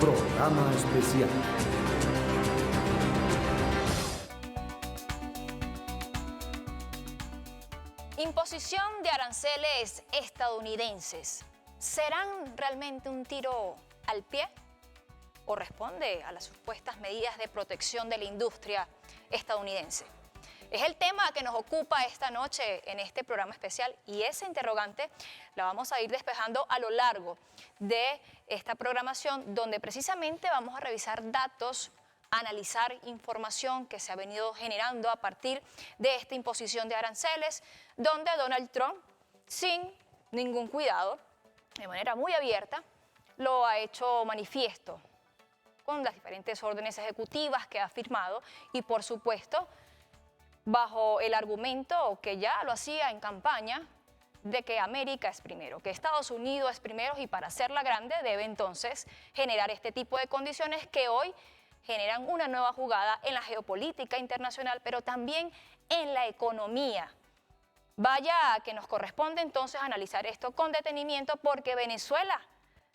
Programa especial. Imposición de aranceles estadounidenses. ¿Serán realmente un tiro al pie? ¿O responde a las supuestas medidas de protección de la industria estadounidense? Es el tema que nos ocupa esta noche en este programa especial y esa interrogante la vamos a ir despejando a lo largo de esta programación, donde precisamente vamos a revisar datos, analizar información que se ha venido generando a partir de esta imposición de aranceles, donde Donald Trump, sin ningún cuidado, de manera muy abierta, lo ha hecho manifiesto con las diferentes órdenes ejecutivas que ha firmado y, por supuesto, bajo el argumento que ya lo hacía en campaña de que América es primero, que Estados Unidos es primero y para hacerla grande debe entonces generar este tipo de condiciones que hoy generan una nueva jugada en la geopolítica internacional, pero también en la economía. Vaya que nos corresponde entonces analizar esto con detenimiento porque Venezuela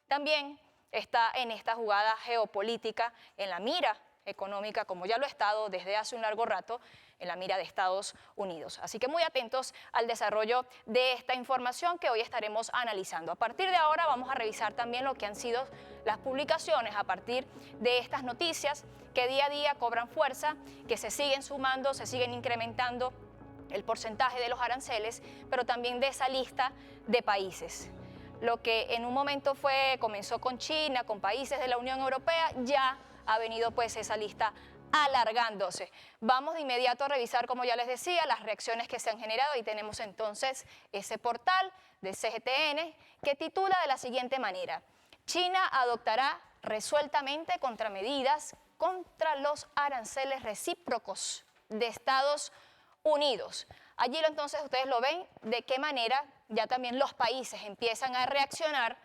también está en esta jugada geopolítica, en la mira económica, como ya lo ha estado desde hace un largo rato, en la mira de Estados Unidos. Así que muy atentos al desarrollo de esta información que hoy estaremos analizando. A partir de ahora vamos a revisar también lo que han sido las publicaciones a partir de estas noticias que día a día cobran fuerza, que se siguen sumando, se siguen incrementando el porcentaje de los aranceles, pero también de esa lista de países. Lo que en un momento comenzó con China, con países de la Unión Europea, ya ha venido pues esa lista alargándose. Vamos de inmediato a revisar, como ya les decía, las reacciones que se han generado y tenemos entonces ese portal de CGTN que titula de la siguiente manera: China adoptará resueltamente contramedidas contra los aranceles recíprocos de Estados Unidos. Allí entonces ustedes lo ven de qué manera ya también los países empiezan a reaccionar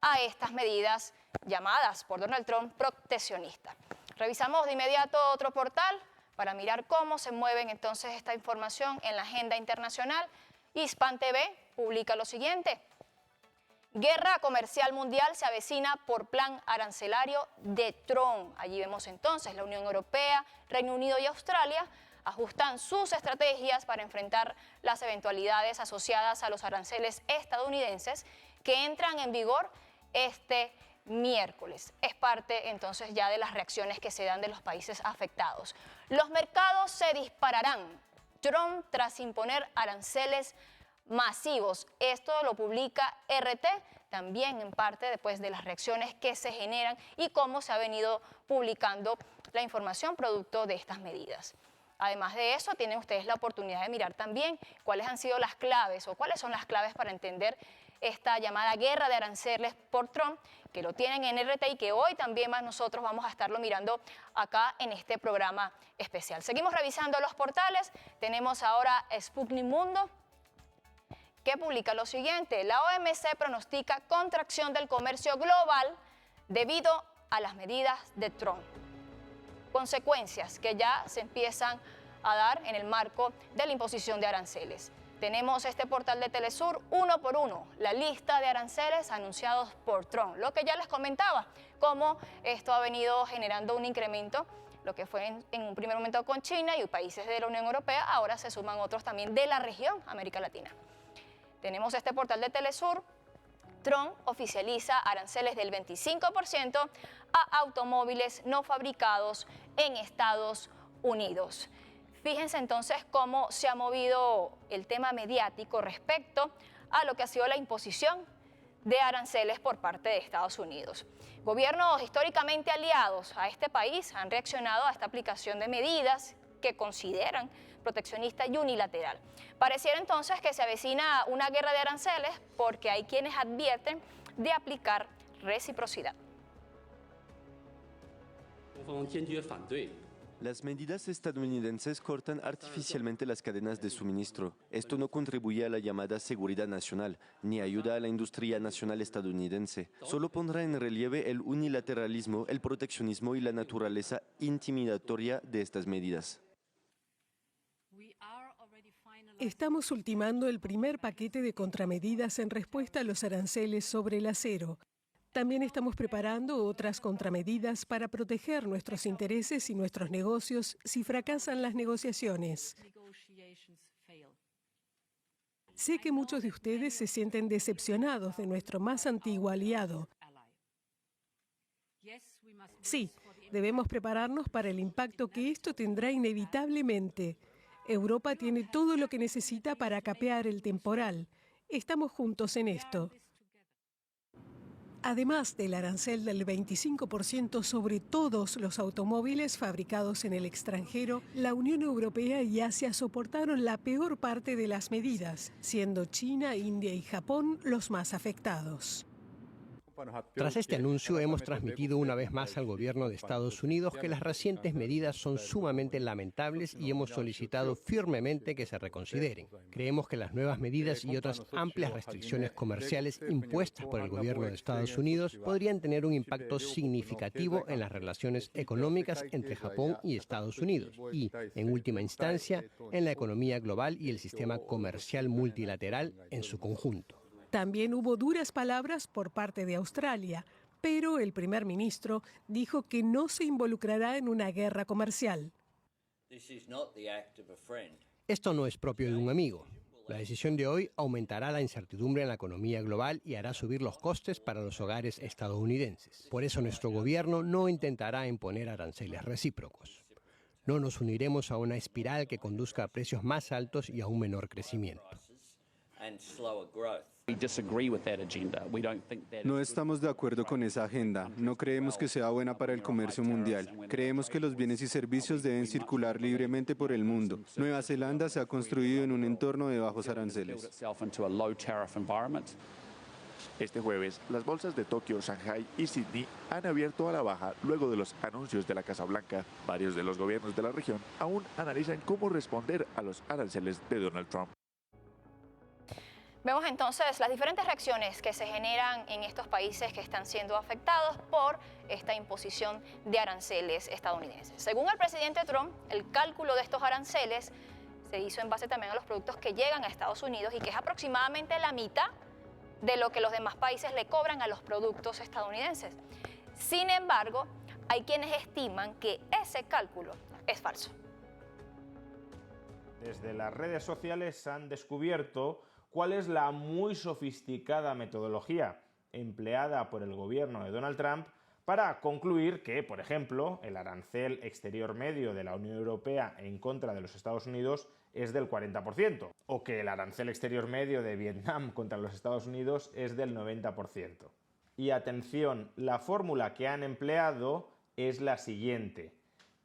a estas medidas llamadas por Donald Trump proteccionistas. Revisamos de inmediato otro portal para mirar cómo se mueven entonces esta información en la agenda internacional. Hispan TV publica lo siguiente: guerra comercial mundial se avecina por plan arancelario de Trump. Allí vemos entonces la Unión Europea, Reino Unido y Australia ajustan sus estrategias para enfrentar las eventualidades asociadas a los aranceles estadounidenses que entran en vigor este miércoles. Es parte entonces ya de las reacciones que se dan de los países afectados. Los mercados se dispararán. Trump tras imponer aranceles masivos. Esto lo publica RT, también en parte después de las reacciones que se generan y cómo se ha venido publicando la información producto de estas medidas. Además de eso, tienen ustedes la oportunidad de mirar también cuáles han sido las claves o cuáles son las claves para entender esta llamada guerra de aranceles por Trump, que lo tienen en RT y que hoy también más nosotros vamos a estarlo mirando acá en este programa especial. Seguimos revisando los portales. Tenemos ahora Sputnik Mundo, que publica lo siguiente: la OMC pronostica contracción del comercio global debido a las medidas de Trump. Consecuencias que ya se empiezan a dar en el marco de la imposición de aranceles. Tenemos este portal de Telesur, uno por uno, la lista de aranceles anunciados por Trump. Lo que ya les comentaba, cómo esto ha venido generando un incremento, lo que fue en un primer momento con China y países de la Unión Europea, ahora se suman otros también de la región América Latina. Tenemos este portal de Telesur. Trump oficializa aranceles del 25% a automóviles no fabricados en Estados Unidos. Fíjense entonces cómo se ha movido el tema mediático respecto a lo que ha sido la imposición de aranceles por parte de Estados Unidos. Gobiernos históricamente aliados a este país han reaccionado a esta aplicación de medidas que consideran proteccionista y unilateral. Pareciera entonces que se avecina una guerra de aranceles porque hay quienes advierten de aplicar reciprocidad. Las medidas estadounidenses cortan artificialmente las cadenas de suministro. Esto no contribuye a la llamada seguridad nacional, ni ayuda a la industria nacional estadounidense. Solo pondrá en relieve el unilateralismo, el proteccionismo y la naturaleza intimidatoria de estas medidas. Estamos ultimando el primer paquete de contramedidas en respuesta a los aranceles sobre el acero. También estamos preparando otras contramedidas para proteger nuestros intereses y nuestros negocios si fracasan las negociaciones. Sé que muchos de ustedes se sienten decepcionados de nuestro más antiguo aliado. Sí, debemos prepararnos para el impacto que esto tendrá inevitablemente. Europa tiene todo lo que necesita para capear el temporal. Estamos juntos en esto. Además del arancel del 25% sobre todos los automóviles fabricados en el extranjero, la Unión Europea y Asia soportaron la peor parte de las medidas, siendo China, India y Japón los más afectados. Tras este anuncio, hemos transmitido una vez más al gobierno de Estados Unidos que las recientes medidas son sumamente lamentables y hemos solicitado firmemente que se reconsideren. Creemos que las nuevas medidas y otras amplias restricciones comerciales impuestas por el gobierno de Estados Unidos podrían tener un impacto significativo en las relaciones económicas entre Japón y Estados Unidos y, en última instancia, en la economía global y el sistema comercial multilateral en su conjunto. También hubo duras palabras por parte de Australia, pero el primer ministro dijo que no se involucrará en una guerra comercial. Esto no es propio de un amigo. La decisión de hoy aumentará la incertidumbre en la economía global y hará subir los costes para los hogares estadounidenses. Por eso nuestro gobierno no intentará imponer aranceles recíprocos. No nos uniremos a una espiral que conduzca a precios más altos y a un menor crecimiento. No estamos de acuerdo con esa agenda. No creemos que sea buena para el comercio mundial. Creemos que los bienes y servicios deben circular libremente por el mundo. Nueva Zelanda se ha construido en un entorno de bajos aranceles. Este jueves, las bolsas de Tokio, Shanghái y Sydney han abierto a la baja luego de los anuncios de la Casa Blanca. Varios de los gobiernos de la región aún analizan cómo responder a los aranceles de Donald Trump. Vemos entonces las diferentes reacciones que se generan en estos países que están siendo afectados por esta imposición de aranceles estadounidenses. Según el presidente Trump, el cálculo de estos aranceles se hizo en base también a los productos que llegan a Estados Unidos y que es aproximadamente la mitad de lo que los demás países le cobran a los productos estadounidenses. Sin embargo, hay quienes estiman que ese cálculo es falso. Desde las redes sociales han descubierto cuál es la muy sofisticada metodología empleada por el gobierno de Donald Trump para concluir que, por ejemplo, el arancel exterior medio de la Unión Europea en contra de los Estados Unidos es del 40%, o que el arancel exterior medio de Vietnam contra los Estados Unidos es del 90%. Y atención, la fórmula que han empleado es la siguiente: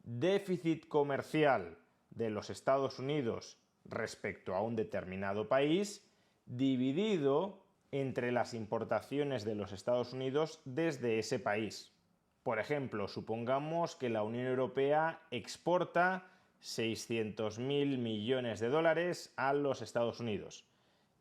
déficit comercial de los Estados Unidos respecto a un determinado país dividido entre las importaciones de los Estados Unidos desde ese país. Por ejemplo, supongamos que la Unión Europea exporta 600.000 millones de dólares a los Estados Unidos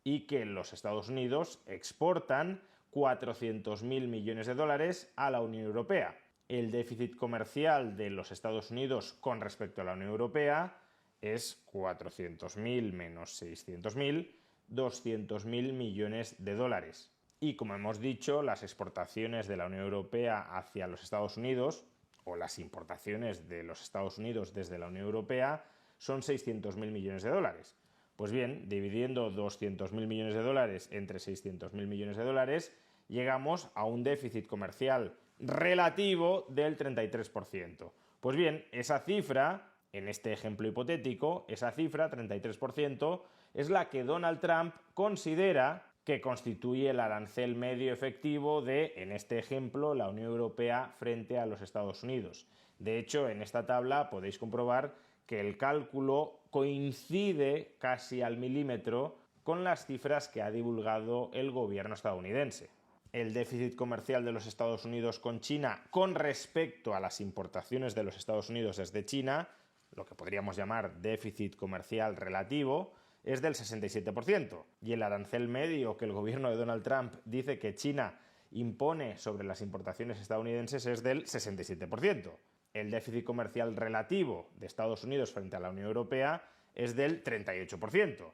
y que los Estados Unidos exportan 400.000 millones de dólares a la Unión Europea. El déficit comercial de los Estados Unidos con respecto a la Unión Europea es 400.000 menos 600.000, 200.000 millones de dólares. Y como hemos dicho, las exportaciones de la Unión Europea hacia los Estados Unidos, o las importaciones de los Estados Unidos desde la Unión Europea, son 600.000 millones de dólares. Pues bien, dividiendo 200.000 millones de dólares entre 600.000 millones de dólares, llegamos a un déficit comercial relativo del 33%. Pues bien, esa cifra, en este ejemplo hipotético, esa cifra, 33%, es la que Donald Trump considera que constituye el arancel medio efectivo de, en este ejemplo, la Unión Europea frente a los Estados Unidos. De hecho, en esta tabla podéis comprobar que el cálculo coincide casi al milímetro con las cifras que ha divulgado el gobierno estadounidense. El déficit comercial de los Estados Unidos con China con respecto a las importaciones de los Estados Unidos desde China, lo que podríamos llamar déficit comercial relativo, es del 67%. Y el arancel medio que el gobierno de Donald Trump dice que China impone sobre las importaciones estadounidenses es del 67%. El déficit comercial relativo de Estados Unidos frente a la Unión Europea es del 38%.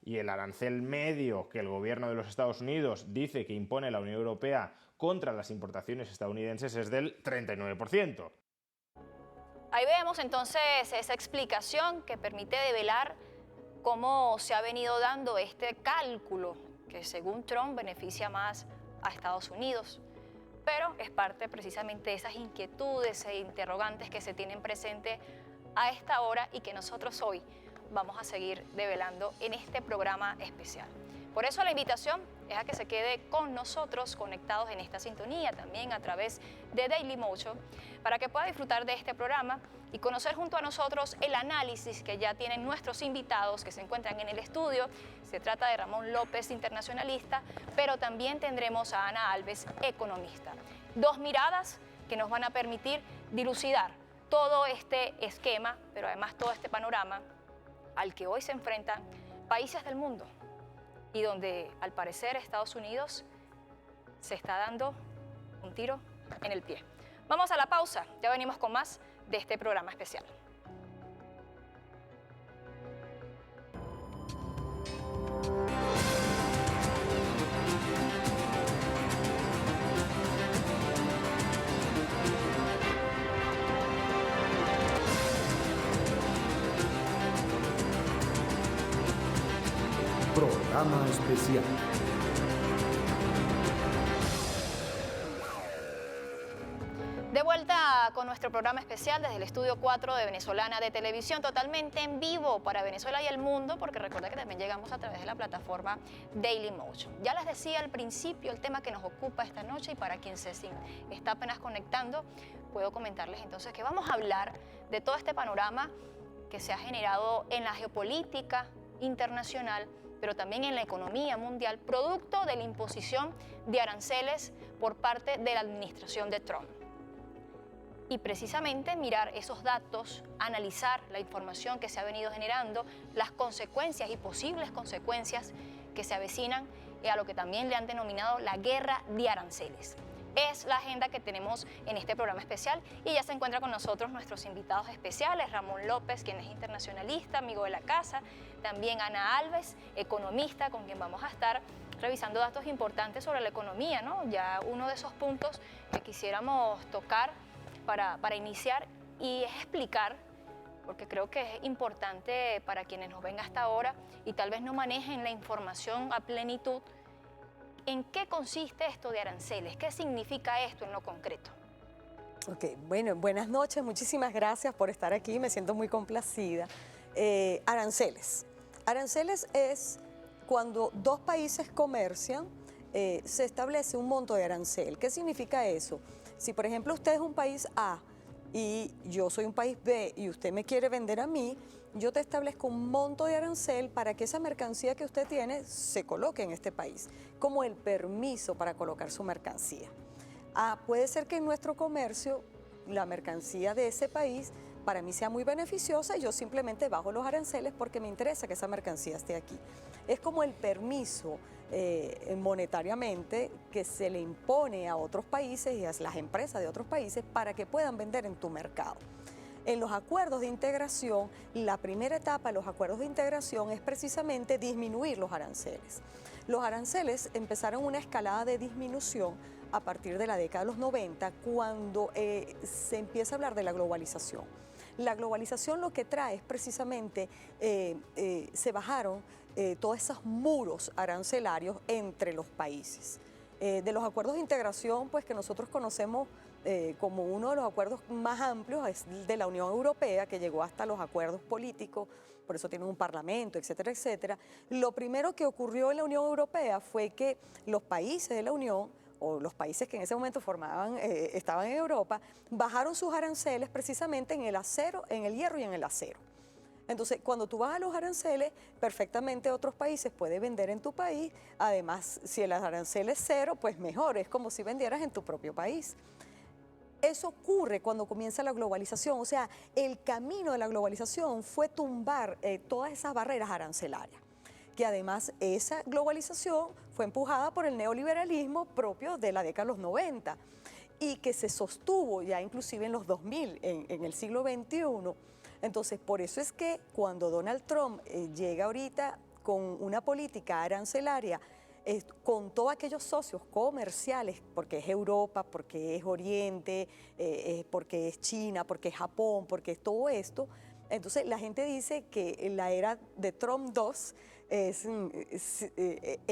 Y el arancel medio que el gobierno de los Estados Unidos dice que impone la Unión Europea contra las importaciones estadounidenses es del 39%. Ahí vemos entonces esa explicación que permite develar cómo se ha venido dando este cálculo que según Trump beneficia más a Estados Unidos, pero es parte precisamente de esas inquietudes e interrogantes que se tienen presente a esta hora y que nosotros hoy vamos a seguir develando en este programa especial. Por eso la invitación es a que se quede con nosotros conectados en esta sintonía, también a través de Dailymotion, para que pueda disfrutar de este programa y conocer junto a nosotros el análisis que ya tienen nuestros invitados que se encuentran en el estudio. Se trata de Ramón López, internacionalista, pero también tendremos a Ana Alves, economista. Dos miradas que nos van a permitir dilucidar todo este esquema, pero además todo este panorama al que hoy se enfrentan países del mundo y donde al parecer Estados Unidos se está dando un tiro en el pie. Vamos a la pausa, ya venimos con más de este programa especial. Programa especial. De vuelta con nuestro programa especial desde el Estudio 4 de Venezolana de Televisión, totalmente en vivo para Venezuela y el mundo, porque recuerda que también llegamos a través de la plataforma Dailymotion. Ya les decía al principio el tema que nos ocupa esta noche, y para quien se está apenas conectando, puedo comentarles entonces que vamos a hablar de todo este panorama que se ha generado en la geopolítica internacional, pero también en la economía mundial, producto de la imposición de aranceles por parte de la administración de Trump. Y precisamente mirar esos datos, analizar la información que se ha venido generando, las consecuencias y posibles consecuencias que se avecinan a lo que también le han denominado la guerra de aranceles. Es la agenda que tenemos en este programa especial y ya se encuentra con nosotros nuestros invitados especiales, Ramón López, quien es internacionalista, amigo de la casa, también Ana Alves, economista, con quien vamos a estar revisando datos importantes sobre la economía, ¿no? Ya uno de esos puntos que quisiéramos tocar para iniciar y es explicar, porque creo que es importante para quienes nos ven hasta ahora y tal vez no manejen la información a plenitud, ¿en qué consiste esto de aranceles? ¿Qué significa esto en lo concreto? Ok, bueno, buenas noches, muchísimas gracias por estar aquí, me siento muy complacida. Aranceles. Aranceles es cuando dos países comercian, se establece un monto de arancel. ¿Qué significa eso? Si por ejemplo usted es un país A y yo soy un país B y usted me quiere vender a mí, yo te establezco un monto de arancel para que esa mercancía que usted tiene se coloque en este país, como el permiso para colocar su mercancía. Puede ser que en nuestro comercio la mercancía de ese país para mí sea muy beneficiosa y yo simplemente bajo los aranceles porque me interesa que esa mercancía esté aquí. Es como el permiso monetariamente que se le impone a otros países y a las empresas de otros países para que puedan vender en tu mercado. En los acuerdos de integración, la primera etapa de los acuerdos de integración es precisamente disminuir los aranceles. Los aranceles empezaron una escalada de disminución a partir de la década de los 90, cuando se empieza a hablar de la globalización. La globalización lo que trae es precisamente, se bajaron todos esos muros arancelarios entre los países. De los acuerdos de integración, pues que nosotros conocemos como uno de los acuerdos más amplios es de la Unión Europea, que llegó hasta los acuerdos políticos, por eso tienen un parlamento, etcétera, etcétera. Lo primero que ocurrió en la Unión Europea fue que los países de la Unión, o los países que en ese momento estaban en Europa, bajaron sus aranceles precisamente en el acero, en el hierro y en el acero. Entonces, cuando tú bajas los aranceles, perfectamente otros países pueden vender en tu país. Además, si el arancel es cero, pues mejor, es como si vendieras en tu propio país. Eso ocurre cuando comienza la globalización, o sea, el camino de la globalización fue tumbar todas esas barreras arancelarias, que además esa globalización fue empujada por el neoliberalismo propio de la década de los 90 y que se sostuvo ya inclusive en los 2000, en el siglo XXI. Entonces, por eso es que cuando Donald Trump llega ahorita con una política arancelaria con todos aquellos socios comerciales, porque es Europa, porque es Oriente, porque es China, porque es Japón, porque es todo esto. Entonces la gente dice que la era de Trump 2 es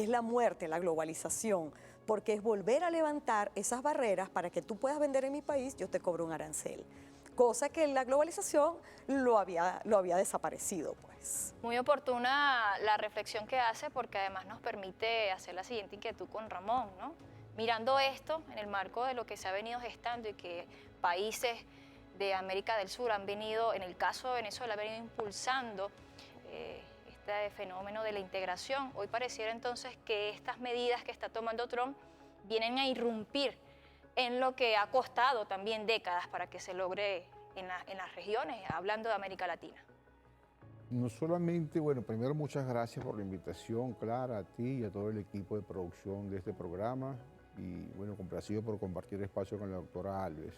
la muerte, la globalización, porque es volver a levantar esas barreras para que tú puedas vender en mi país, yo te cobro un arancel. Cosa que la globalización lo había desaparecido, pues. Muy oportuna la reflexión que hace, porque además nos permite hacer la siguiente inquietud con Ramón, ¿no? Mirando esto en el marco de lo que se ha venido gestando y que países de América del Sur han venido, en el caso de Venezuela, han venido impulsando este fenómeno de la integración. Hoy pareciera entonces que estas medidas que está tomando Trump vienen a irrumpir en lo que ha costado también décadas para que se logre en las regiones, hablando de América Latina. No solamente, bueno, primero muchas gracias por la invitación, Clara, a ti y a todo el equipo de producción de este programa, y bueno, complacido por compartir espacio con la doctora Alves.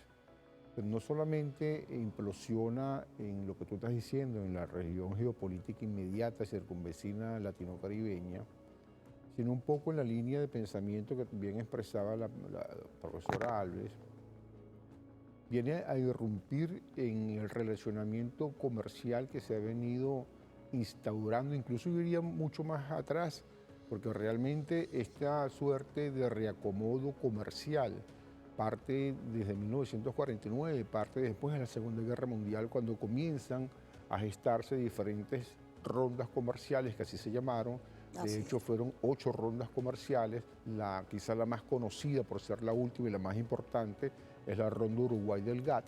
Pero no solamente implosiona en lo que tú estás diciendo, en la región geopolítica inmediata circunvecina latino-caribeña, sino un poco en la línea de pensamiento que también expresaba la profesora Alves, viene a irrumpir en el relacionamiento comercial que se ha venido instaurando, incluso yo iría mucho más atrás, porque realmente esta suerte de reacomodo comercial parte desde 1949, parte después de la Segunda Guerra Mundial, cuando comienzan a gestarse diferentes rondas comerciales, que así se llamaron. De hecho, fueron 8 rondas comerciales. Quizá la más conocida por ser la última y la más importante es la ronda Uruguay del GATT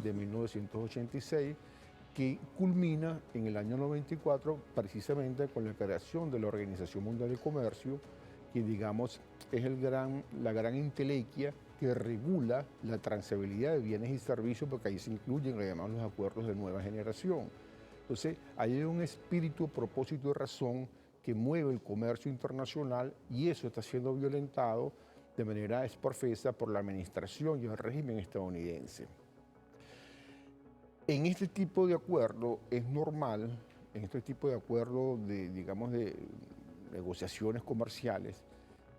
de 1986, que culmina en el año 94 precisamente con la creación de la Organización Mundial del Comercio, que digamos es la gran entelequia que regula la transabilidad de bienes y servicios, porque ahí se incluyen además los acuerdos de nueva generación. Entonces, hay un espíritu, propósito y razón que mueve el comercio internacional, y eso está siendo violentado de manera esparcida por la administración y el régimen estadounidense. En este tipo de acuerdo es normal, en este tipo de acuerdo de negociaciones comerciales,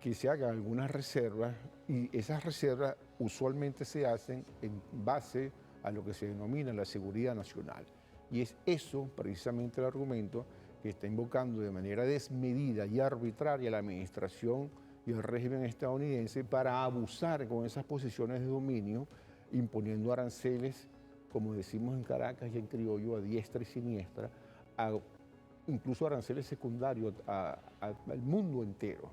que se hagan algunas reservas, y esas reservas usualmente se hacen en base a lo que se denomina la seguridad nacional. Y es eso precisamente el argumento que está invocando de manera desmedida y arbitraria la administración y el régimen estadounidense para abusar con esas posiciones de dominio, imponiendo aranceles, como decimos en Caracas y en criollo, a diestra y siniestra, incluso aranceles secundarios al mundo entero.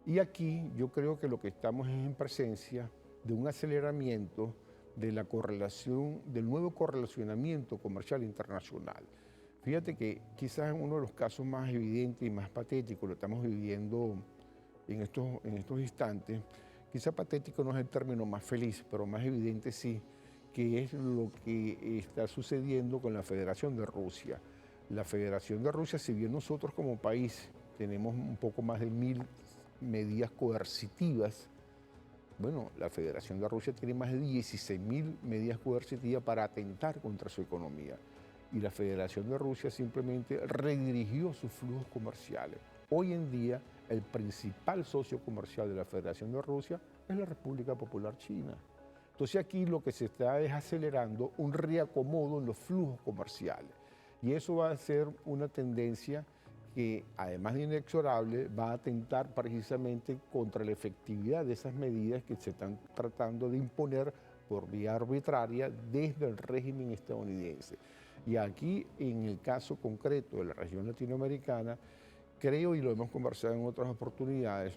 Y aquí yo creo que lo que estamos es en presencia de un aceleramiento de la correlación, del nuevo correlacionamiento comercial internacional. Fíjate que quizás en uno de los casos más evidentes y más patéticos, lo estamos viviendo en estos instantes, quizás patético no es el término más feliz, pero más evidente sí, que es lo que está sucediendo con la Federación de Rusia. La Federación de Rusia, si bien nosotros como país tenemos un poco más de 1000 medidas coercitivas, bueno, la Federación de Rusia tiene más de 16.000 medidas coercitivas para atentar contra su economía. Y la Federación de Rusia simplemente redirigió sus flujos comerciales. Hoy en día, el principal socio comercial de la Federación de Rusia es la República Popular China. Entonces aquí lo que se está es acelerando un reacomodo en los flujos comerciales. Y eso va a ser una tendencia que, además de inexorable, va a atentar precisamente contra la efectividad de esas medidas que se están tratando de imponer por vía arbitraria desde el régimen estadounidense. Y aquí, en el caso concreto de la región latinoamericana, creo, y lo hemos conversado en otras oportunidades,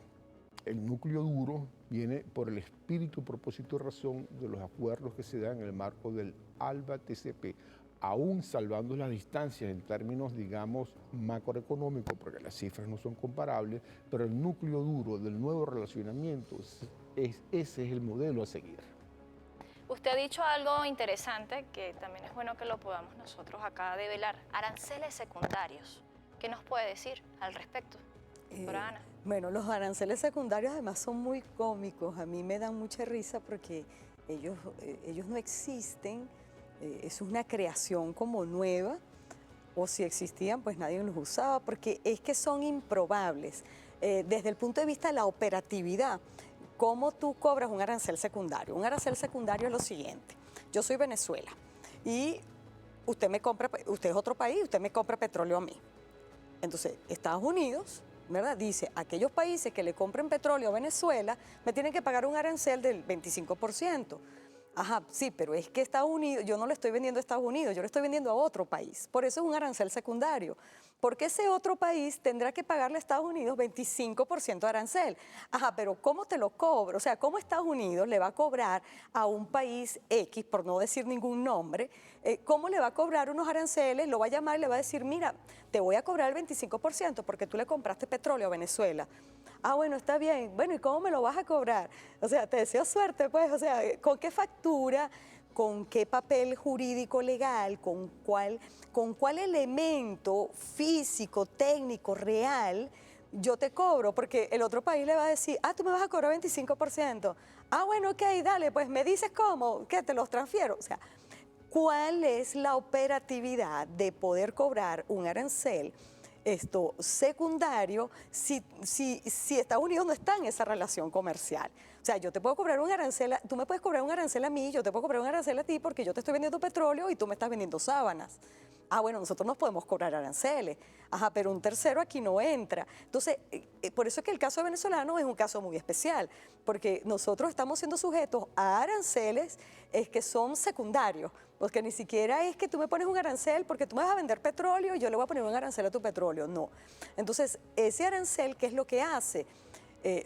el núcleo duro viene por el espíritu, propósito y razón de los acuerdos que se dan en el marco del ALBA-TCP, aún salvando las distancias en términos, digamos, macroeconómicos, porque las cifras no son comparables, pero el núcleo duro del nuevo relacionamiento, ese es el modelo a seguir. Usted ha dicho algo interesante que también es bueno que lo podamos nosotros acá develar. Aranceles secundarios. ¿Qué nos puede decir al respecto, doctora Ana? Bueno, los aranceles secundarios además son muy cómicos. A mí me dan mucha risa porque ellos no existen. Es una creación como nueva, o si existían pues nadie los usaba, porque es que son improbables. desde el punto de vista de la operatividad, ¿cómo tú cobras un arancel secundario? Un arancel secundario es lo siguiente. Yo soy Venezuela y usted es otro país, usted me compra petróleo a mí. Entonces, Estados Unidos, ¿verdad?, dice, aquellos países que le compren petróleo a Venezuela me tienen que pagar un arancel del 25%. Ajá, sí, pero es que Estados Unidos, yo no le estoy vendiendo a Estados Unidos, yo le estoy vendiendo a otro país. Por eso es un arancel secundario. Porque ese otro país tendrá que pagarle a Estados Unidos 25% de arancel. Ajá, pero ¿cómo te lo cobro? O sea, ¿cómo Estados Unidos le va a cobrar a un país X, por no decir ningún nombre, cómo le va a cobrar unos aranceles? Lo va a llamar y le va a decir, mira, te voy a cobrar el 25% porque tú le compraste petróleo a Venezuela. Ah, bueno, está bien. Bueno, ¿y cómo me lo vas a cobrar? O sea, te deseo suerte, pues. O sea, ¿con qué factura, con qué papel jurídico legal, con cuál elemento físico, técnico, real yo te cobro? Porque el otro país le va a decir, ah, tú me vas a cobrar 25%. Ah, bueno, ok, dale, pues me dices cómo, que te los transfiero. O sea, ¿cuál es la operatividad de poder cobrar un arancel secundario si Estados Unidos no está en esa relación comercial? O sea, yo te puedo cobrar un arancel, tú me puedes cobrar un arancel a mí, yo te puedo cobrar un arancel a ti porque yo te estoy vendiendo petróleo y tú me estás vendiendo sábanas. Ah, bueno, nosotros nos podemos cobrar aranceles. Ajá, pero un tercero aquí no entra. Entonces, por eso es que el caso venezolano es un caso muy especial, porque nosotros estamos siendo sujetos a aranceles que son secundarios, porque ni siquiera es que tú me pones un arancel porque tú me vas a vender petróleo y yo le voy a poner un arancel a tu petróleo, no. Entonces, ese arancel, ¿qué es lo que hace?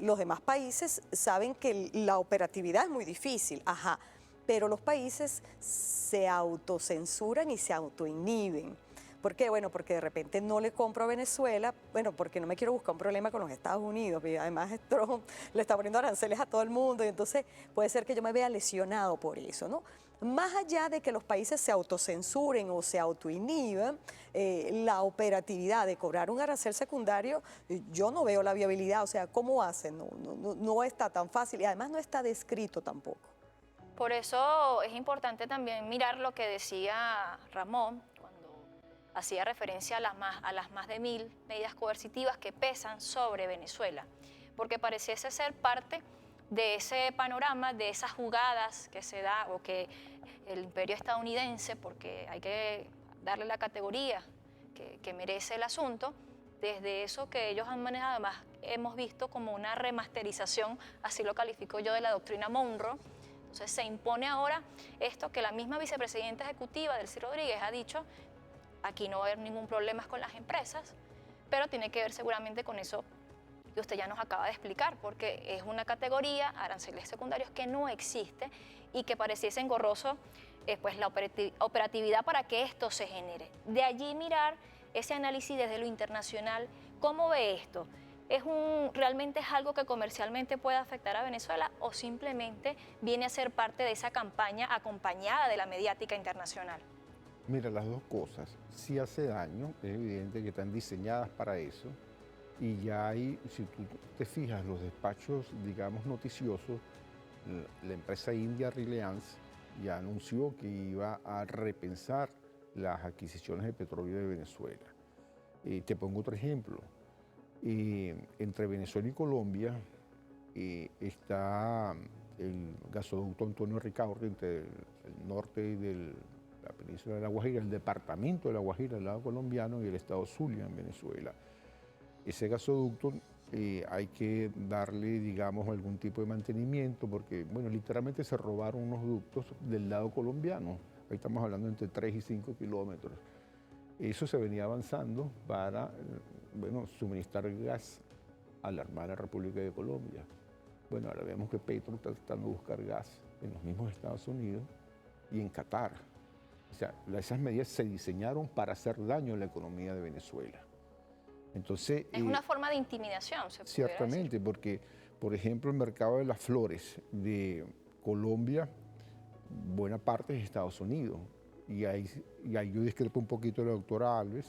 Los demás países saben que la operatividad es muy difícil, ajá, pero los países se autocensuran y se autoinhiben. ¿Por qué? Bueno, porque de repente no le compro a Venezuela, bueno, porque no me quiero buscar un problema con los Estados Unidos, y además Trump le está poniendo aranceles a todo el mundo, y entonces puede ser que yo me vea lesionado por eso, ¿no? Más allá de que los países se autocensuren o se autoinhiban, la operatividad de cobrar un arancel secundario, yo no veo la viabilidad. O sea, ¿cómo hacen? No está tan fácil y además no está descrito tampoco. Por eso es importante también mirar lo que decía Ramón cuando hacía referencia a las más de 1000 medidas coercitivas que pesan sobre Venezuela, porque pareciese ser parte de ese panorama, de esas jugadas que se da o que el imperio estadounidense, porque hay que darle la categoría que merece el asunto, desde eso que ellos han manejado, además hemos visto como una remasterización, así lo califico yo, de la doctrina Monroe. Entonces se impone ahora esto que la misma vicepresidenta ejecutiva, Delcy Rodríguez, ha dicho, aquí no va a haber ningún problema con las empresas, pero tiene que ver seguramente con eso que usted ya nos acaba de explicar, porque es una categoría, aranceles secundarios, que no existe y que pareciese engorroso pues la operatividad para que esto se genere. De allí mirar ese análisis desde lo internacional, ¿cómo ve esto? ¿Realmente es algo que comercialmente puede afectar a Venezuela o simplemente viene a ser parte de esa campaña acompañada de la mediática internacional? Mira, las dos cosas. Sí hace daño, es evidente que están diseñadas para eso. Y ya hay, si tú te fijas, los despachos, digamos, noticiosos, la empresa india Reliance ya anunció que iba a repensar las adquisiciones de petróleo de Venezuela. Te pongo otro ejemplo. Entre Venezuela y Colombia está el gasoducto Antonio Ricaurte entre el norte de la península de La Guajira, el departamento de La Guajira, al lado colombiano, y el estado Zulia, en Venezuela. Ese gasoducto hay que darle, digamos, algún tipo de mantenimiento porque, bueno, literalmente se robaron unos ductos del lado colombiano. Ahí estamos hablando entre 3 y 5 kilómetros. Eso se venía avanzando para, bueno, suministrar gas a la hermana República de Colombia. Bueno, ahora vemos que Petro está tratando de buscar gas en los mismos Estados Unidos y en Qatar. O sea, esas medidas se diseñaron para hacer daño a la economía de Venezuela. Entonces, es una forma de intimidación, se pudiera ciertamente, decir. Porque, por ejemplo, el mercado de las flores de Colombia, buena parte es Estados Unidos. Y ahí yo discrepo un poquito de la doctora Alves.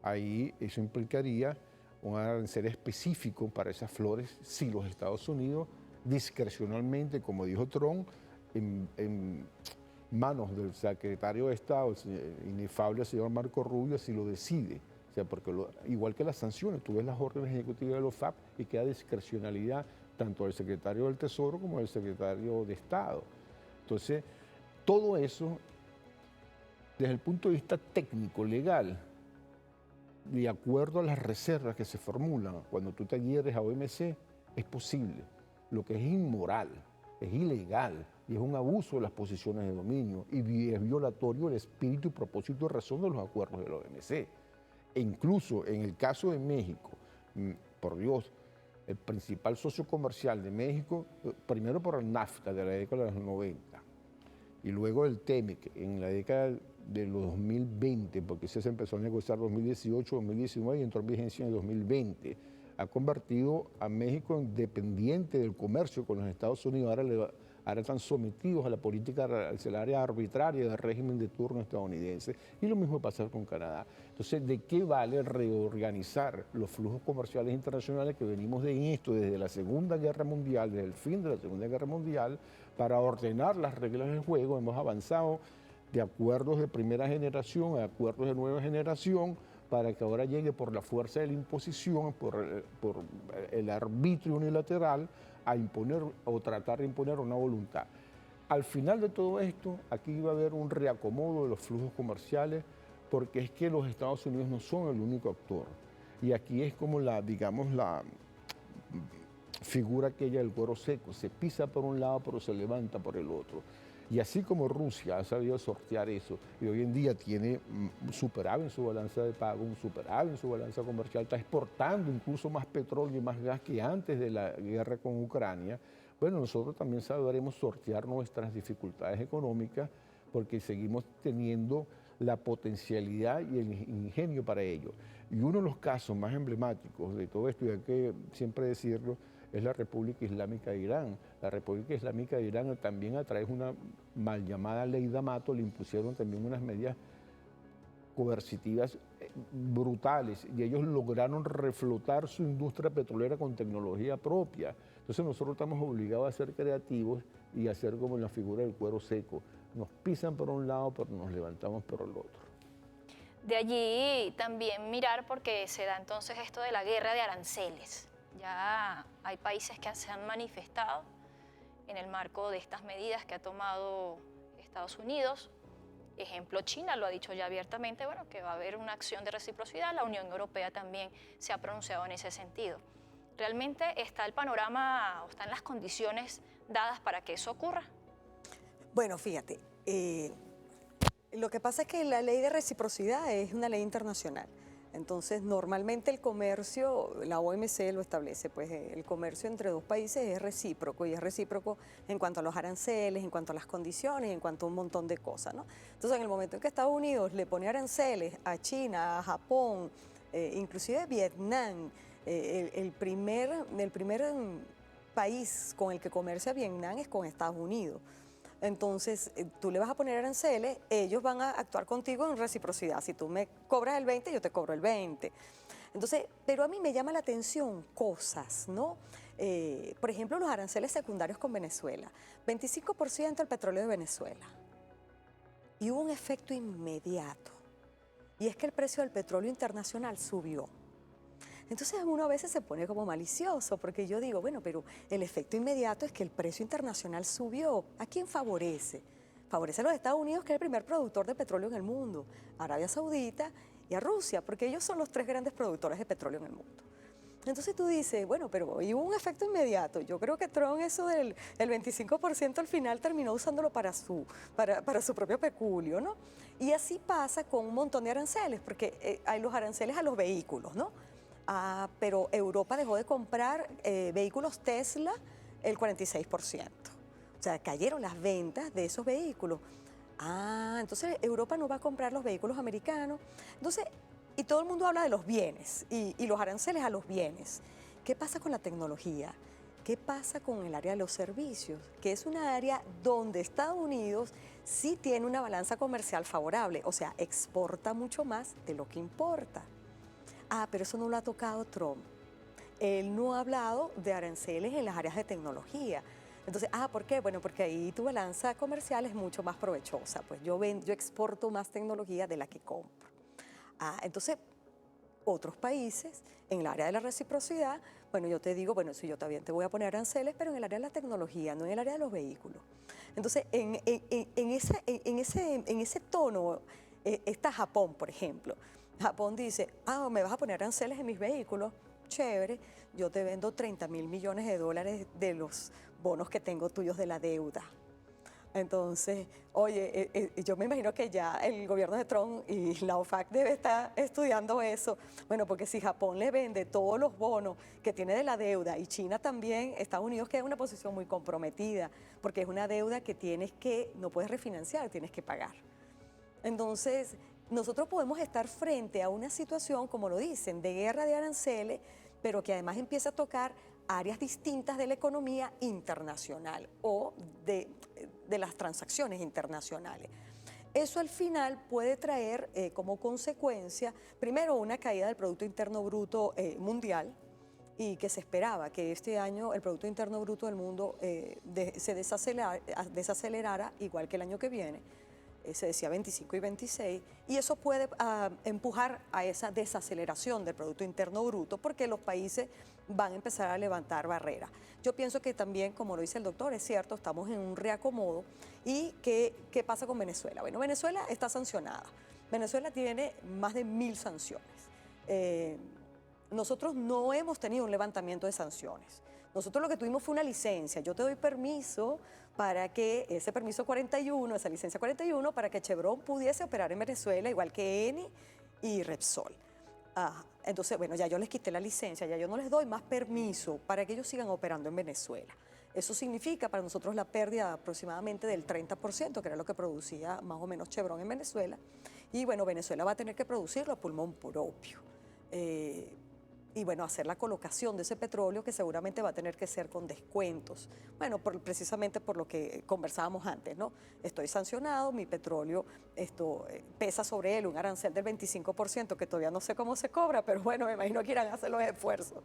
Ahí eso implicaría un arancel específico para esas flores si los Estados Unidos discrecionalmente, como dijo Trump, en manos del secretario de Estado, el inefable señor Marco Rubio, si lo decide. O sea, porque igual que las sanciones, tú ves las órdenes ejecutivas de los FAB y queda discrecionalidad tanto del secretario del Tesoro como del secretario de Estado. Entonces, todo eso, desde el punto de vista técnico, legal, de acuerdo a las reservas que se formulan cuando tú te adhieres a OMC, es posible. Lo que es inmoral, es ilegal y es un abuso de las posiciones de dominio y es violatorio del espíritu y propósito de razón de los acuerdos de la OMC. E incluso en el caso de México, por Dios, el principal socio comercial de México, primero por el NAFTA de la década de los 90 y luego el TEMEC en la década de los 2020, porque se empezó a negociar 2018, 2019 y entró en vigencia en 2020, ha convertido a México en dependiente del comercio con los Estados Unidos. Ahora están sometidos a la política arancelaria arbitraria del régimen de turno estadounidense. Y lo mismo va a pasar con Canadá. Entonces, ¿de qué vale reorganizar los flujos comerciales internacionales que venimos de esto desde la Segunda Guerra Mundial, desde el fin de la Segunda Guerra Mundial, para ordenar las reglas del juego? Hemos avanzado de acuerdos de primera generación a acuerdos de nueva generación, para que ahora llegue por la fuerza de la imposición, por el arbitrio unilateral, a imponer o tratar de imponer una voluntad. Al final de todo esto, aquí va a haber un reacomodo de los flujos comerciales, porque es que los Estados Unidos no son el único actor. Y aquí es como la figura aquella del cuero seco, se pisa por un lado pero se levanta por el otro. Y así como Rusia ha sabido sortear eso y hoy en día tiene un superávit en su balanza de pago, un superávit en su balanza comercial, está exportando incluso más petróleo y más gas que antes de la guerra con Ucrania, bueno, nosotros también sabremos sortear nuestras dificultades económicas porque seguimos teniendo la potencialidad y el ingenio para ello. Y uno de los casos más emblemáticos de todo esto, y hay que siempre decirlo, es la República Islámica de Irán. La República Islámica de Irán también a través de una mal llamada ley D'Amato le impusieron también unas medidas coercitivas brutales y ellos lograron reflotar su industria petrolera con tecnología propia. Entonces nosotros estamos obligados a ser creativos y a ser como en la figura del cuero seco. Nos pisan por un lado, pero nos levantamos por el otro. De allí también mirar porque se da entonces esto de la guerra de aranceles. Ya hay países que se han manifestado en el marco de estas medidas que ha tomado Estados Unidos. Ejemplo, China lo ha dicho ya abiertamente, bueno, que va a haber una acción de reciprocidad. La Unión Europea también se ha pronunciado en ese sentido. ¿Realmente está el panorama o están las condiciones dadas para que eso ocurra? Bueno, fíjate, lo que pasa es que la ley de reciprocidad es una ley internacional. Entonces, normalmente el comercio, la OMC lo establece, pues el comercio entre dos países es recíproco y es recíproco en cuanto a los aranceles, en cuanto a las condiciones, en cuanto a un montón de cosas, ¿no? Entonces, en el momento en que Estados Unidos le pone aranceles a China, a Japón, inclusive a Vietnam, el primer país con el que comercia Vietnam es con Estados Unidos. Entonces, tú le vas a poner aranceles, ellos van a actuar contigo en reciprocidad. Si tú me cobras el 20, yo te cobro el 20. Entonces, pero a mí me llama la atención cosas, ¿no? Por ejemplo, los aranceles secundarios con Venezuela. 25% al petróleo de Venezuela. Y hubo un efecto inmediato. Y es que el precio del petróleo internacional subió. Entonces uno a veces se pone como malicioso, porque yo digo, bueno, pero el efecto inmediato es que el precio internacional subió. ¿A quién favorece? Favorece a los Estados Unidos, que es el primer productor de petróleo en el mundo, a Arabia Saudita y a Rusia, porque ellos son los tres grandes productores de petróleo en el mundo. Entonces tú dices, bueno, pero hubo un efecto inmediato. Yo creo que Trump eso del 25% al final terminó usándolo para su propio peculio, ¿no? Y así pasa con un montón de aranceles, porque hay los aranceles a los vehículos, ¿no? Pero Europa dejó de comprar vehículos Tesla el 46%. O sea, cayeron las ventas de esos vehículos. Entonces Europa no va a comprar los vehículos americanos. Entonces, y todo el mundo habla de los bienes y los aranceles a los bienes. ¿Qué pasa con la tecnología? ¿Qué pasa con el área de los servicios? Que es una área donde Estados Unidos sí tiene una balanza comercial favorable. O sea, exporta mucho más de lo que importa. Pero eso no lo ha tocado Trump. Él no ha hablado de aranceles en las áreas de tecnología. Entonces, ¿por qué? Bueno, porque ahí tu balanza comercial es mucho más provechosa. Pues yo exporto más tecnología de la que compro. Entonces, otros países en el área de la reciprocidad. Bueno, yo te digo, bueno, si yo también te voy a poner aranceles, pero en el área de la tecnología, no en el área de los vehículos. Entonces, en ese tono está Japón, por ejemplo. Japón dice, me vas a poner aranceles en mis vehículos, chévere, yo te vendo 30.000 millones de dólares de los bonos que tengo tuyos de la deuda. Entonces, oye, yo me imagino que ya el gobierno de Trump y la OFAC debe estar estudiando eso. Bueno, porque si Japón le vende todos los bonos que tiene de la deuda y China también, Estados Unidos queda en una posición muy comprometida, porque es una deuda que no puedes refinanciar, tienes que pagar. Entonces, nosotros podemos estar frente a una situación, como lo dicen, de guerra de aranceles, pero que además empieza a tocar áreas distintas de la economía internacional o de las transacciones internacionales. Eso al final puede traer como consecuencia, primero, una caída del Producto Interno Bruto mundial, y que se esperaba que este año el Producto Interno Bruto del mundo se desacelerara igual que el año que viene. Se decía 25 y 26, y eso puede empujar a esa desaceleración del Producto Interno Bruto, porque los países van a empezar a levantar barreras. Yo pienso que también, como lo dice el doctor, es cierto, estamos en un reacomodo. ¿Y qué pasa con Venezuela? Bueno, Venezuela está sancionada. Venezuela tiene más de 1000 sanciones. Nosotros no hemos tenido un levantamiento de sanciones. Nosotros lo que tuvimos fue una licencia. Yo te doy permiso para que ese permiso 41, esa licencia 41, para que Chevron pudiese operar en Venezuela, igual que Eni y Repsol. Entonces, bueno, ya yo les quité la licencia, ya yo no les doy más permiso para que ellos sigan operando en Venezuela. Eso significa para nosotros la pérdida aproximadamente del 30%, que era lo que producía más o menos Chevron en Venezuela. Y bueno, Venezuela va a tener que producirlo a pulmón propio. Y bueno, hacer la colocación de ese petróleo, que seguramente va a tener que ser con descuentos. Bueno, precisamente por lo que conversábamos antes, ¿no? Estoy sancionado, mi petróleo pesa sobre él un arancel del 25%, que todavía no sé cómo se cobra, pero bueno, me imagino que irán a hacer los esfuerzos.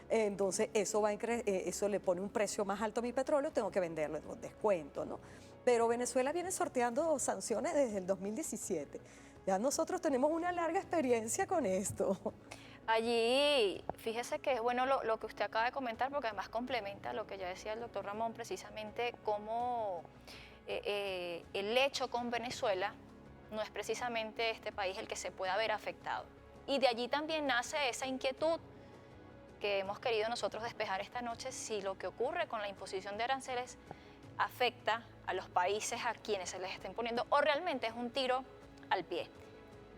Entonces, eso le pone un precio más alto a mi petróleo, tengo que venderlo con descuento, ¿no? Pero Venezuela viene sorteando sanciones desde el 2017. Ya nosotros tenemos una larga experiencia con esto. Allí, fíjese que es bueno lo que usted acaba de comentar, porque además complementa lo que ya decía el doctor Ramón, precisamente cómo el hecho con Venezuela no es precisamente este país el que se pueda ver afectado. Y de allí también nace esa inquietud que hemos querido nosotros despejar esta noche, si lo que ocurre con la imposición de aranceles afecta a los países a quienes se les estén poniendo, o realmente es un tiro al pie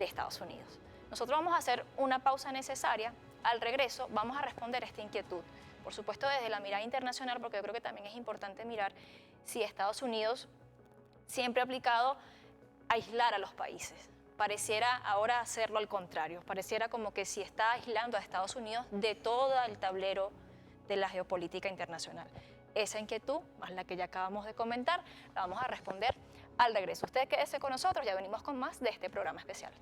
de Estados Unidos. Nosotros vamos a hacer una pausa necesaria. Al regreso vamos a responder esta inquietud. Por supuesto, desde la mirada internacional, porque yo creo que también es importante mirar si Estados Unidos siempre ha aplicado aislar a los países. Pareciera ahora hacerlo al contrario. Pareciera como que si está aislando a Estados Unidos de todo el tablero de la geopolítica internacional. Esa inquietud, más la que ya acabamos de comentar, la vamos a responder al regreso. Usted quédese con nosotros, ya venimos con más de este programa especial.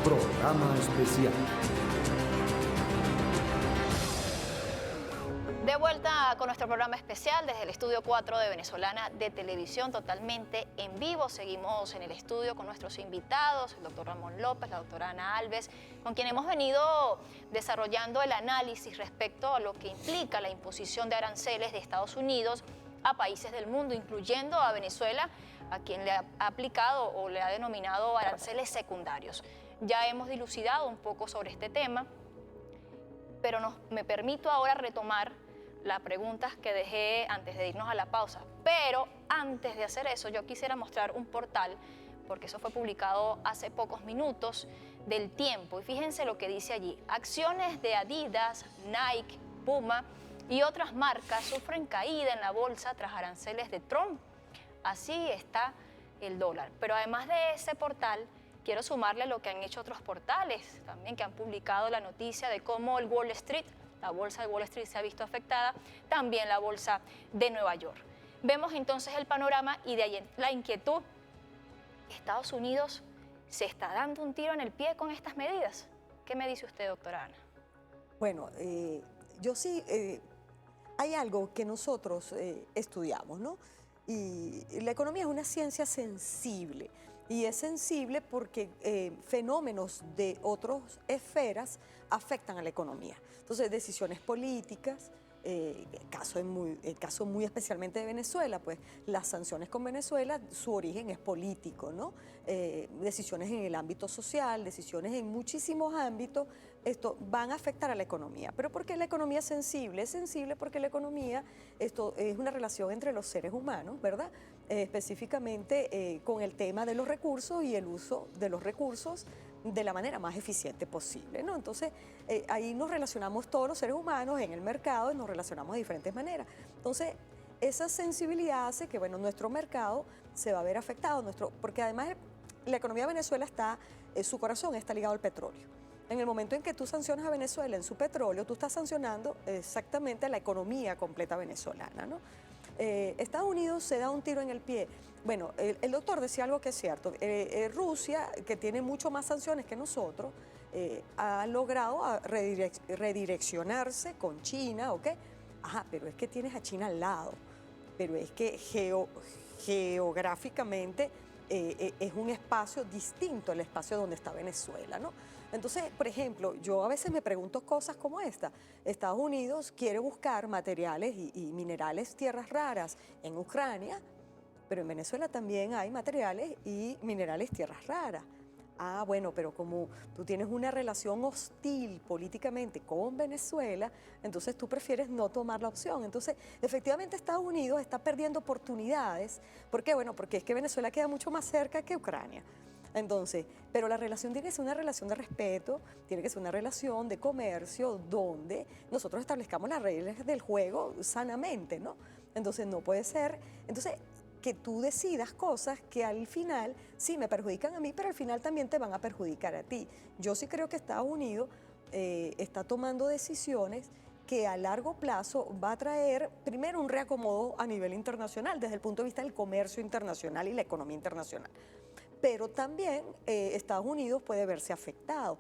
Programa especial. De vuelta con nuestro programa especial desde el Estudio 4 de Venezolana de Televisión, totalmente en vivo. Seguimos en el estudio con nuestros invitados, el doctor Ramón López, la doctora Ana Alves, con quien hemos venido desarrollando el análisis respecto a lo que implica la imposición de aranceles de Estados Unidos a países del mundo, incluyendo a Venezuela, a quien le ha aplicado o le ha denominado aranceles secundarios. Ya hemos dilucidado un poco sobre este tema, pero me permito ahora retomar las preguntas que dejé antes de irnos a la pausa. Pero antes de hacer eso, yo quisiera mostrar un portal, porque eso fue publicado hace pocos minutos, del Tiempo. Y fíjense lo que dice allí. Acciones de Adidas, Nike, Puma y otras marcas sufren caída en la bolsa tras aranceles de Trump. Así está el dólar. Pero además de ese portal, quiero sumarle lo que han hecho otros portales también, que han publicado la noticia de cómo el Wall Street La bolsa de Wall Street se ha visto afectada, también la bolsa de Nueva York. Vemos entonces el panorama y de ahí la inquietud. ¿Estados Unidos se está dando un tiro en el pie con estas medidas? ¿Qué me dice usted, doctora Ana? Bueno, yo sí, hay algo que nosotros estudiamos, ¿no? Y la economía es una ciencia sensible, y es sensible porque fenómenos de otras esferas afectan a la economía. Entonces, decisiones políticas, el caso muy especialmente de Venezuela, pues las sanciones con Venezuela, su origen es político, ¿no? Decisiones en el ámbito social, decisiones en muchísimos ámbitos, esto van a afectar a la economía. ¿Pero por qué la economía es sensible? Es sensible porque la economía, esto es una relación entre los seres humanos, ¿verdad? Específicamente con el tema de los recursos y el uso de los recursos de la manera más eficiente posible, ¿no? Entonces, ahí nos relacionamos todos los seres humanos en el mercado y nos relacionamos de diferentes maneras. Entonces, esa sensibilidad hace que, bueno, nuestro mercado se va a ver afectado, porque además la economía de Venezuela su corazón está ligado al petróleo. En el momento en que tú sancionas a Venezuela en su petróleo, tú estás sancionando exactamente la economía completa venezolana, ¿no? Estados Unidos se da un tiro en el pie. Bueno, el doctor decía algo que es cierto. Rusia, que tiene mucho más sanciones que nosotros, ha logrado redireccionarse con China, ¿ok? Ajá, pero es que tienes a China al lado. Pero es que geográficamente es un espacio distinto al espacio donde está Venezuela, ¿no? Entonces, por ejemplo, yo a veces me pregunto cosas como esta. Estados Unidos quiere buscar materiales y minerales, tierras raras en Ucrania, pero en Venezuela también hay materiales y minerales, tierras raras. Ah, bueno, pero como tú tienes una relación hostil políticamente con Venezuela, entonces tú prefieres no tomar la opción. Entonces, efectivamente, Estados Unidos está perdiendo oportunidades. ¿Por qué? Bueno, porque es que Venezuela queda mucho más cerca que Ucrania. Entonces, pero la relación tiene que ser una relación de respeto, tiene que ser una relación de comercio donde nosotros establezcamos las reglas del juego sanamente, ¿no? Entonces, no puede ser. Entonces, que tú decidas cosas que al final sí me perjudican a mí, pero al final también te van a perjudicar a ti. Yo sí creo que Estados Unidos está tomando decisiones que a largo plazo va a traer, primero, un reacomodo a nivel internacional, desde el punto de vista del comercio internacional y la economía internacional. Pero también Estados Unidos puede verse afectado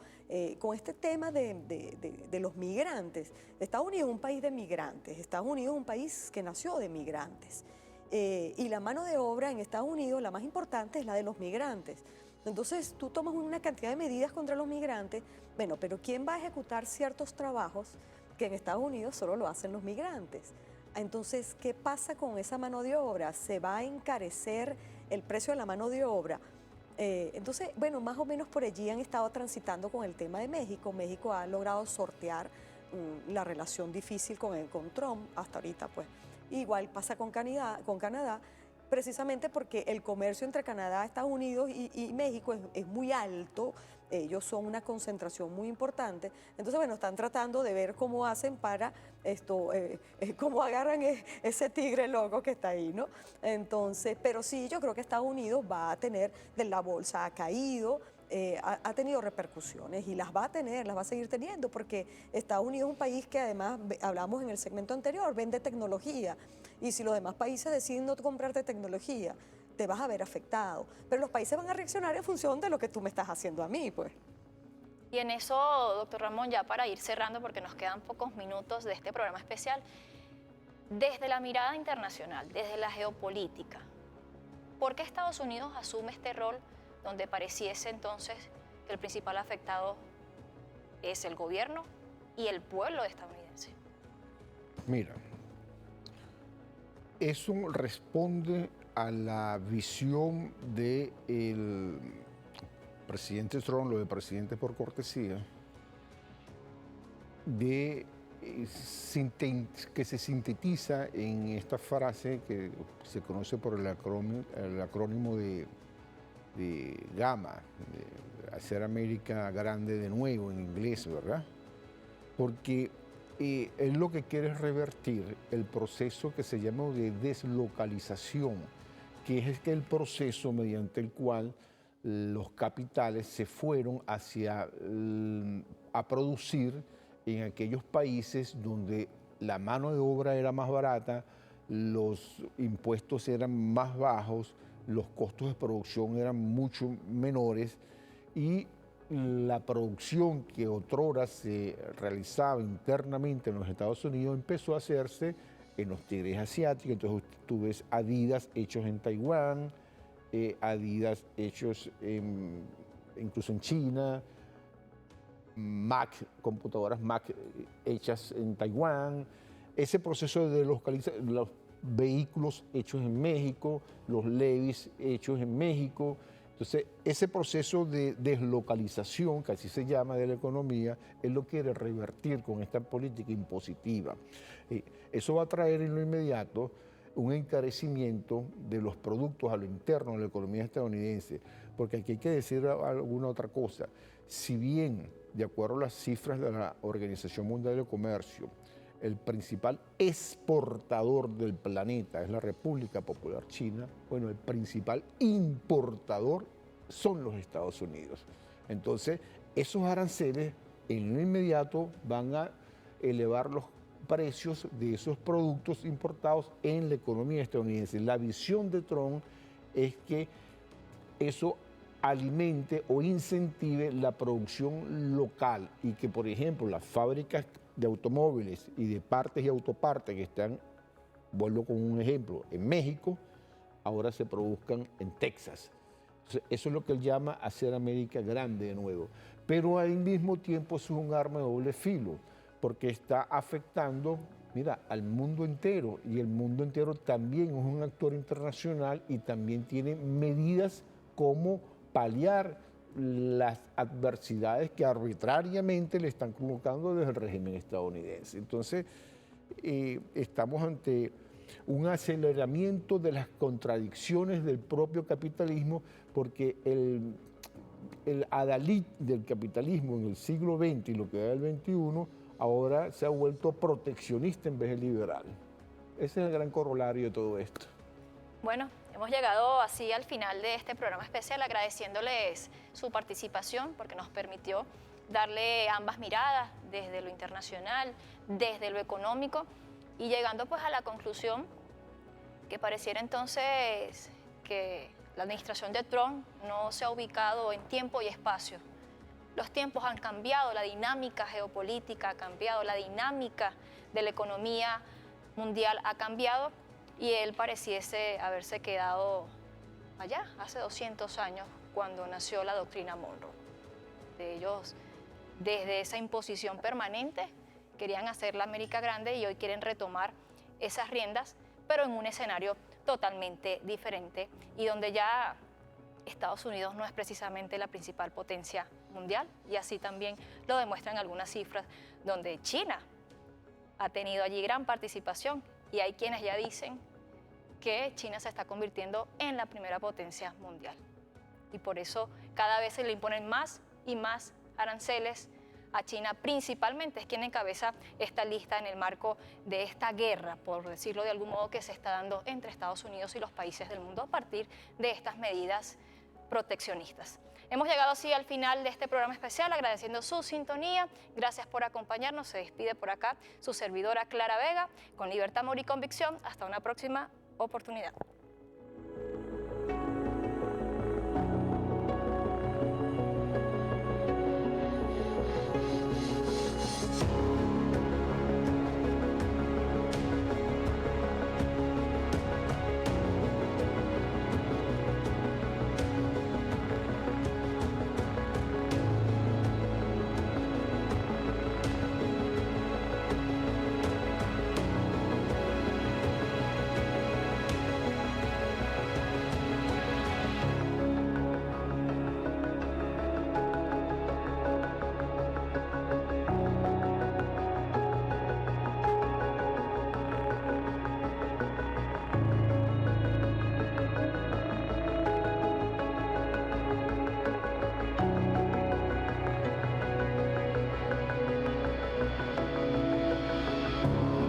con este tema de los migrantes. Estados Unidos es un país de migrantes, Estados Unidos es un país que nació de migrantes. Y la mano de obra en Estados Unidos, la más importante, es la de los migrantes. Entonces, tú tomas una cantidad de medidas contra los migrantes, bueno, pero ¿quién va a ejecutar ciertos trabajos que en Estados Unidos solo lo hacen los migrantes? Entonces, ¿qué pasa con esa mano de obra? ¿Se va a encarecer el precio de la mano de obra? Entonces, bueno, más o menos por allí han estado transitando con el tema de México. México ha logrado sortear la relación difícil con Trump hasta ahorita, pues. Igual pasa con Canadá, precisamente porque el comercio entre Canadá, Estados Unidos y México es muy alto. Ellos son una concentración muy importante. Entonces, bueno, están tratando de ver cómo hacen para cómo agarran ese tigre loco que está ahí, ¿no? Entonces, pero sí, yo creo que Estados Unidos va a tener, de la bolsa ha caído, ha tenido repercusiones y las va a tener, las va a seguir teniendo, porque Estados Unidos es un país que además, hablamos en el segmento anterior, vende tecnología, y si los demás países deciden no comprarte tecnología, te vas a ver afectado. Pero los países van a reaccionar en función de lo que tú me estás haciendo a mí, pues. Y en eso, doctor Ramón, ya para ir cerrando, porque nos quedan pocos minutos de este programa especial, desde la mirada internacional, desde la geopolítica, ¿por qué Estados Unidos asume este rol donde pareciese entonces que el principal afectado es el gobierno y el pueblo estadounidense? Mira, eso responde a la visión del presidente Trump, lo de presidente por cortesía, que se sintetiza en esta frase que se conoce por el acrónimo de GAMA, de hacer América grande de nuevo en inglés, ¿verdad? Porque él lo que quiere es revertir el proceso que se llama de deslocalización, que es el proceso mediante el cual los capitales se fueron a producir en aquellos países donde la mano de obra era más barata, los impuestos eran más bajos, los costos de producción eran mucho menores y la producción que otrora se realizaba internamente en los Estados Unidos empezó a hacerse en los tigres asiáticos. Entonces tú ves Adidas hechos en Taiwán, Adidas hechos incluso en China, computadoras Mac hechas en Taiwán, ese proceso de los vehículos hechos en México, los Levi's hechos en México. Entonces, ese proceso de deslocalización, que así se llama, de la economía, él lo quiere revertir con esta política impositiva. Eso va a traer en lo inmediato un encarecimiento de los productos a lo interno de la economía estadounidense, porque aquí hay que decir alguna otra cosa. Si bien, de acuerdo a las cifras de la Organización Mundial del Comercio, el principal exportador del planeta es la República Popular China, bueno, el principal importador son los Estados Unidos. Entonces, esos aranceles en lo inmediato van a elevar los precios de esos productos importados en la economía estadounidense. La visión de Trump es que eso alimente o incentive la producción local y que, por ejemplo, las fábricas de automóviles y de partes y autopartes que están, vuelvo con un ejemplo, en México, ahora se produzcan en Texas. Entonces, eso es lo que él llama hacer América grande de nuevo. Pero al mismo tiempo es un arma de doble filo, porque está afectando, mira, al mundo entero, y el mundo entero también es un actor internacional y también tiene medidas como paliar las adversidades que arbitrariamente le están colocando desde el régimen estadounidense. Entonces, estamos ante un aceleramiento de las contradicciones del propio capitalismo, porque el adalid del capitalismo en el siglo XX y lo que da el XXI, ahora se ha vuelto proteccionista en vez de liberal. Ese es el gran corolario de todo esto. Bueno, hemos llegado así al final de este programa especial, agradeciéndoles su participación porque nos permitió darle ambas miradas, desde lo internacional, desde lo económico, y llegando pues a la conclusión que pareciera entonces que la administración de Trump no se ha ubicado en tiempo y espacio. Los tiempos han cambiado, la dinámica geopolítica ha cambiado, la dinámica de la economía mundial ha cambiado, y él pareciese haberse quedado allá, hace 200 años, cuando nació la doctrina Monroe. Ellos, desde esa imposición permanente, querían hacer la América grande y hoy quieren retomar esas riendas, pero en un escenario totalmente diferente y donde ya Estados Unidos no es precisamente la principal potencia mundial, y así también lo demuestran algunas cifras donde China ha tenido allí gran participación, y hay quienes ya dicen que China se está convirtiendo en la primera potencia mundial. Y por eso cada vez se le imponen más y más aranceles a China, principalmente es quien encabeza esta lista en el marco de esta guerra, por decirlo de algún modo, que se está dando entre Estados Unidos y los países del mundo a partir de estas medidas proteccionistas. Hemos llegado así al final de este programa especial, agradeciendo su sintonía. Gracias por acompañarnos. Se despide por acá su servidora Clara Vega, con libertad, amor y convicción. Hasta una próxima oportunidad.